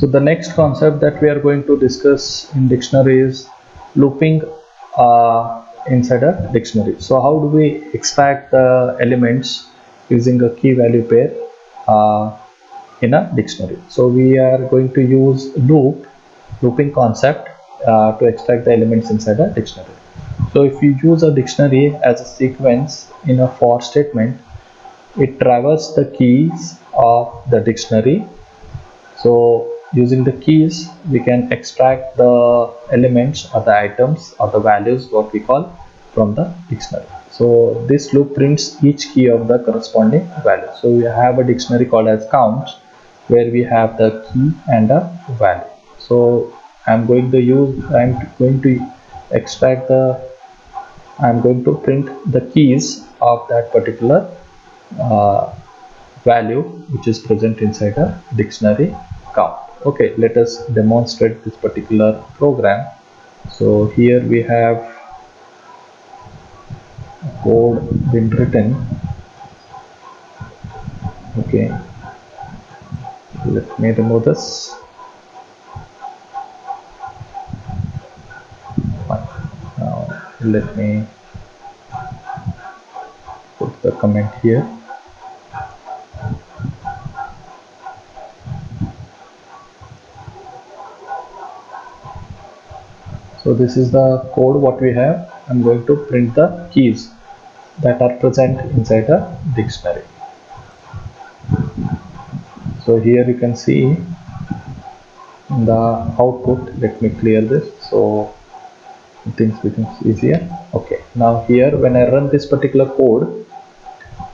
So the next concept that we are going to discuss in dictionary is looping inside a dictionary. So how do we extract the elements using a key value pair uh, in a dictionary? So we are going to use looping concept to extract the elements inside a dictionary. So if you use a dictionary as a sequence in a for statement, it traverses the keys of the dictionary. So using the keys, we can extract the elements or the items or the values, what we call, from the dictionary. So this loop prints each key of the corresponding value. So we have a dictionary called as counts, where we have the key and a value. So I'm going to extract the I'm going to print the keys of that particular uh, value which is present inside a dictionary count. Okay, let us demonstrate this particular program. So here we have code been written. Okay, let me remove this. Fine. Now let me put the comment here. So this is the code what we have. I'm going to print the keys that are present inside a dictionary. So here you can see the output. Let me clear this so things becomes easier. Okay, now here when I run this particular code,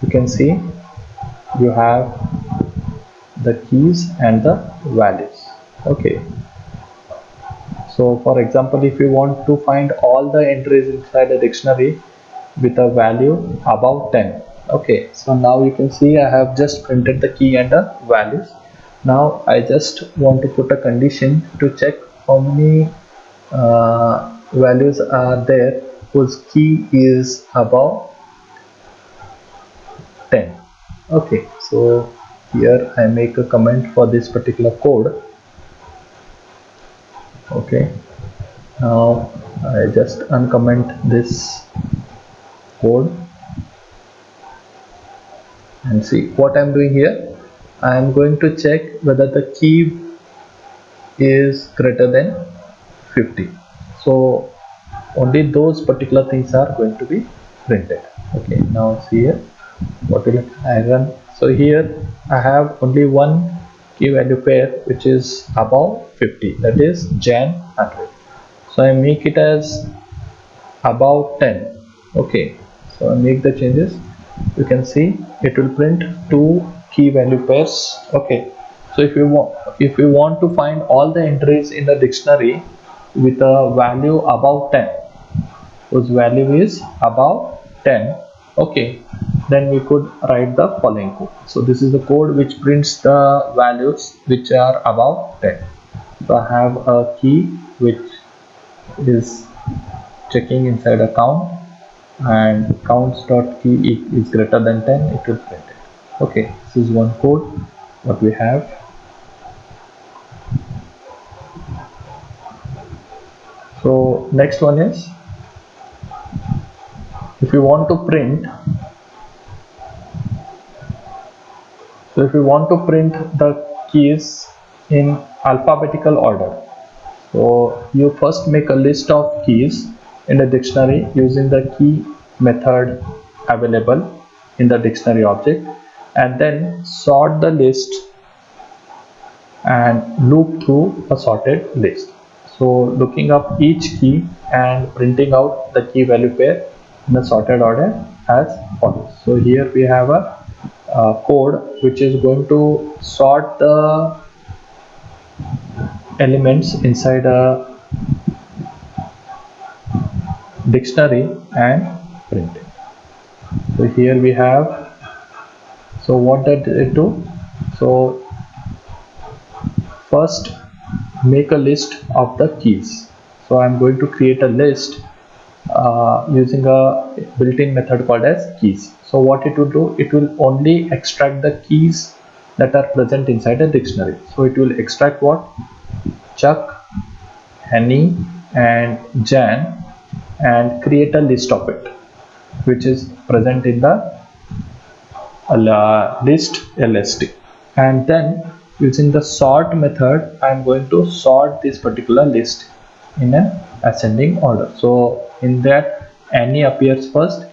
you can see you have the keys and the values. Okay, so for example, if you want to find all the entries inside a dictionary with a value above 10, okay, so now you can see I have just printed the key and the values. Now I just want to put a condition to check how many values are there whose key is above 10. Okay, so here I make a comment for this particular code. Okay, now I just uncomment this code and see what I'm doing here. I am going to check whether the key is greater than 50. So only those particular things are going to be printed. Okay, now see here what will I run. So here I have only one key value pair which is above 50, that is Jan 100. So I make it as above 10. Okay, so I make the changes. You can see it will print two key value pairs. Okay, so if you want to find all the entries in the dictionary with a value above 10, whose value is above 10, okay, then we could write the following code. So this is the code which prints the values which are above 10. So I have a key which is checking inside a count, and counts.key is greater than 10, it will print it. Okay, this is one code what we have. So next one is, if you want to print the keys in alphabetical order, so you first make a list of keys in the dictionary using the key method available in the dictionary object, and then sort the list and loop through a sorted list. So looking up each key and printing out the key value pair in a sorted order as follows. So here we have a code which is going to sort the elements inside a dictionary and print it. So here we have, so what did it do? So first make a list of the keys. So I'm going to create a list using a built-in method called as keys. So what it will do, it will only extract the keys that are present inside a dictionary. So it will extract what? Chuck, Henny and Jan, and create a list of it, which is present in the list LST. And then using the sort method, I am going to sort this particular list in an ascending order. So in that, Annie appears first,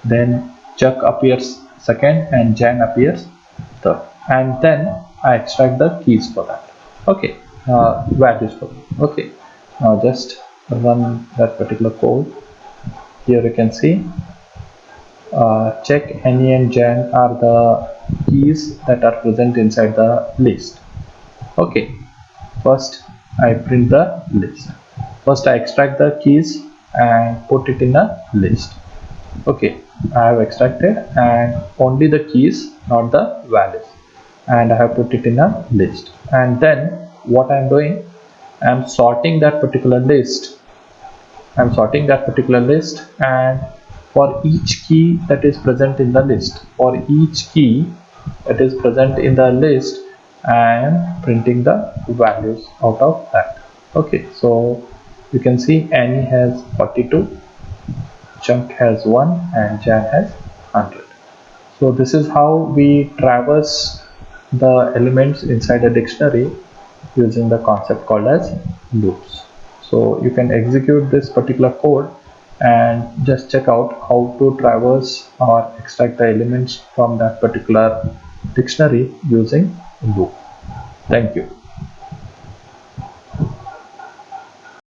then Chuck appears second, and Jan appears third. And then I extract the keys for that. Okay, values for that. Okay, now just run that particular code. Here you can see check, Annie and Jan are the keys that are present inside the list. Okay, first I print the list. First I extract the keys and put it in a list. Okay, I have extracted and only the keys, not the values, and I have put it in a list. And then what I am doing, I am sorting that particular list. I'm sorting that particular list, and for each key that is present in the list, for each key that is present in the list, I am printing the values out of that. Okay, so you can see Annie has 42, Chunk has 1, and Jan has 100. So this is how we traverse the elements inside a dictionary using the concept called as loops. So you can execute this particular code and just check out how to traverse or extract the elements from that particular dictionary using loop. Thank you.